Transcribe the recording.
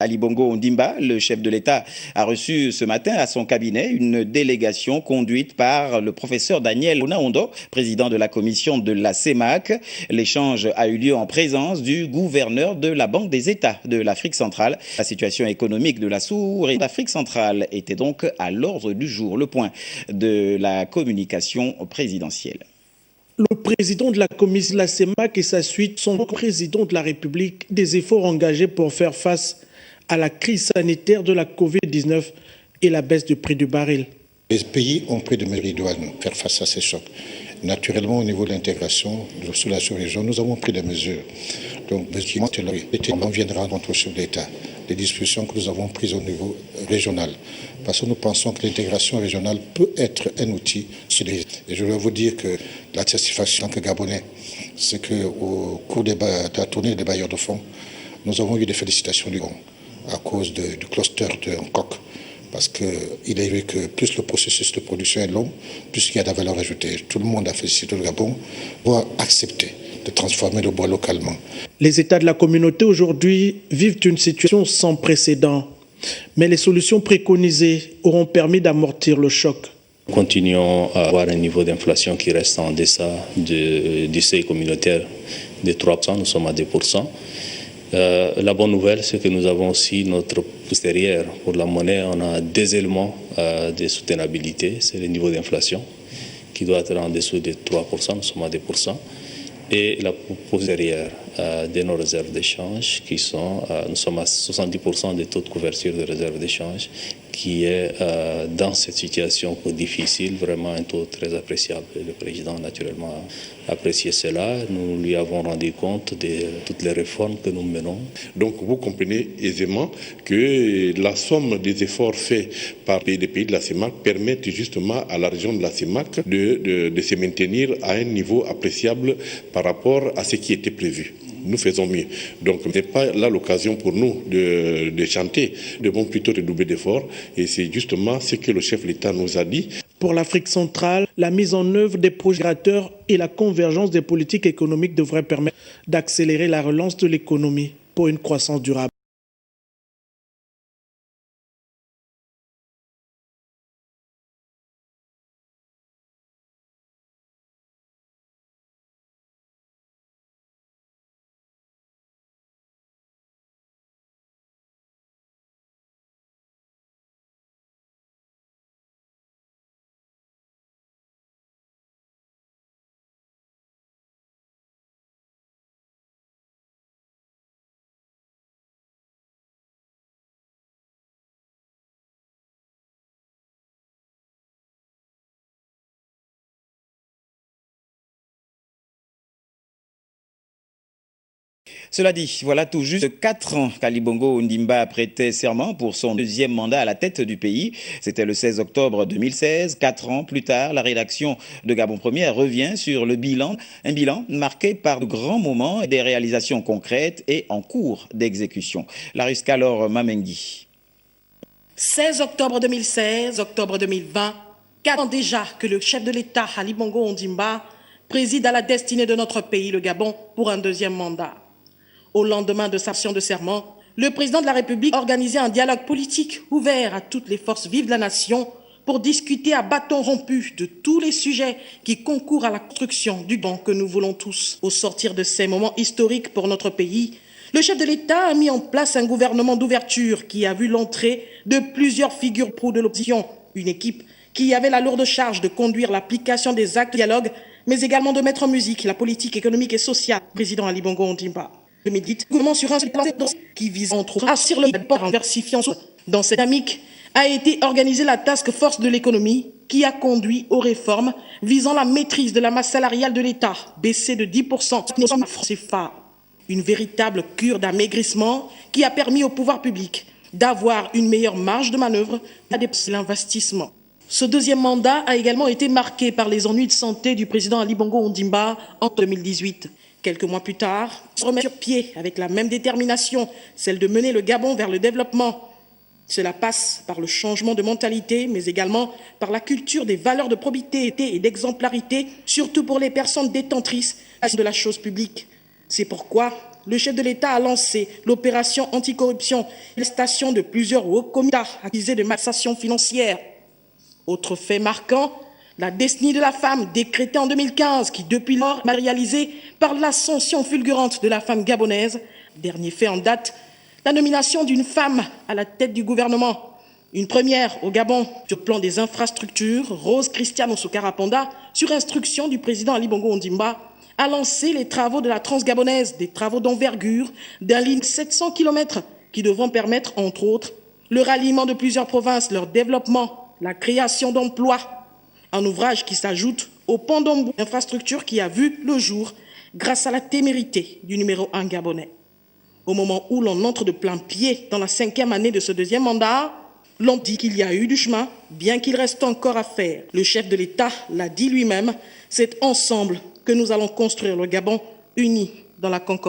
Ali Bongo Ondimba, le chef de l'État, a reçu ce matin à son cabinet une délégation conduite par le professeur Daniel Onaondo, président de la commission de la CEMAC. L'échange a eu lieu en présence du gouverneur de la Banque des États de l'Afrique centrale. La situation économique de la sous-région d'Afrique centrale était donc à l'ordre du jour. Le point de la communication présidentielle. Le président de la commission de la CEMAC et sa suite sont président de la République des efforts engagés pour faire face à la crise sanitaire de la Covid-19 et la baisse du prix du baril. Les pays ont pris des mesures idoines pour faire face à ces chocs. Naturellement, au niveau de l'intégration sous la sous-région, nous avons pris des mesures. Donc, on viendra dans notre chef d'État les dispositions que nous avons prises au niveau régional. Parce que nous pensons que l'intégration régionale peut être un outil. Et je dois vous dire que la satisfaction que Gabonais, c'est qu'au cours de la tournée des bailleurs de fonds, nous avons eu des félicitations du Gabon à cause du cluster de Hancock. Parce qu'il a vu que plus le processus de production est long, plus il y a de la valeur ajoutée. Tout le monde a félicité le Gabon pour accepter de transformer le bois localement. Les États de la communauté aujourd'hui vivent une situation sans précédent. Mais les solutions préconisées auront permis d'amortir le choc. Nous continuons à avoir un niveau d'inflation qui reste en deçà du seuil communautaire de 3%, nous sommes à 2%. La bonne nouvelle, c'est que nous avons aussi notre pouce derrière. Pour la monnaie, on a deux éléments de soutenabilité. C'est le niveau d'inflation qui doit être en dessous de 3%, nous sommes à 2%. Et la pouce derrière de nos réserves d'échange, nous sommes à 70% des taux de couverture de réserves d'échange, qui est dans cette situation difficile, vraiment un taux très appréciable. Le président, naturellement, a apprécié cela. Nous lui avons rendu compte de toutes les réformes que nous menons. Donc, vous comprenez aisément que la somme des efforts faits par les pays de la CEMAC permettent justement à la région de la CEMAC de se maintenir à un niveau appréciable par rapport à ce qui était prévu. Nous faisons mieux. Donc, ce n'est pas là l'occasion pour nous de chanter, devons plutôt redoubler d'efforts. Et c'est justement ce que le chef de l'État nous a dit. Pour l'Afrique centrale, la mise en œuvre des projets migrateurs et la convergence des politiques économiques devraient permettre d'accélérer la relance de l'économie pour une croissance durable. Cela dit, voilà tout juste 4 ans qu'Ali Bongo Ondimba a prêté serment pour son deuxième mandat à la tête du pays. C'était le 16 octobre 2016. 4 ans plus tard, la rédaction de Gabon Première revient sur le bilan. Un bilan marqué par de grands moments et des réalisations concrètes et en cours d'exécution. Lariska Laure Mamengi. 16 octobre 2016, octobre 2020, 4 ans déjà que le chef de l'État, Ali Bongo Ondimba, préside à la destinée de notre pays, le Gabon, pour un deuxième mandat. Au lendemain de sa session de serment, le président de la République a organisé un dialogue politique ouvert à toutes les forces vives de la nation pour discuter à bâton rompu de tous les sujets qui concourent à la construction du Gabon que nous voulons tous. Au sortir de ces moments historiques pour notre pays, le chef de l'État a mis en place un gouvernement d'ouverture qui a vu l'entrée de plusieurs figures pro de l'opposition, une équipe qui avait la lourde charge de conduire l'application des actes de dialogue, mais également de mettre en musique la politique économique et sociale. Président Ali Bongo Ondimba. 2018, gouvernement sur un seul plan qui vise entre autres à assurer le port en versifiant. Dans cette dynamique a été organisée la task force de l'économie qui a conduit aux réformes visant la maîtrise de la masse salariale de l'État, baissée de 10% de francs CFA. Une véritable cure d'amaigrissement qui a permis au pouvoir public d'avoir une meilleure marge de manœuvre à dépenser l'investissement. Ce deuxième mandat a également été marqué par les ennuis de santé du président Ali Bongo Ondimba en 2018. Quelques mois plus tard, il se remet sur pied avec la même détermination, celle de mener le Gabon vers le développement. Cela passe par le changement de mentalité, mais également par la culture des valeurs de probité et d'exemplarité, surtout pour les personnes détentrices de la chose publique. C'est pourquoi le chef de l'État a lancé l'opération anticorruption, l'arrestation de plusieurs hauts commissariats accusés de malversation financière. Autre fait marquant, la destinée de la femme décrétée en 2015 qui depuis lors matérialisée par l'ascension fulgurante de la femme gabonaise. Dernier fait en date, la nomination d'une femme à la tête du gouvernement. Une première au Gabon sur le plan des infrastructures. Rose Christiane Oussoukara-Ponda, sur instruction du président Ali Bongo Ondimba, a lancé les travaux de la Transgabonaise, des travaux d'envergure d'un ligne 700 km qui devront permettre, entre autres, le ralliement de plusieurs provinces, leur développement, la création d'emplois. Un ouvrage qui s'ajoute au Pandambou, infrastructure qui a vu le jour grâce à la témérité du numéro 1 gabonais. Au moment où l'on entre de plein pied dans la 5e année de ce deuxième mandat, l'on dit qu'il y a eu du chemin, bien qu'il reste encore à faire. Le chef de l'État l'a dit lui-même, c'est ensemble que nous allons construire le Gabon uni dans la concorde.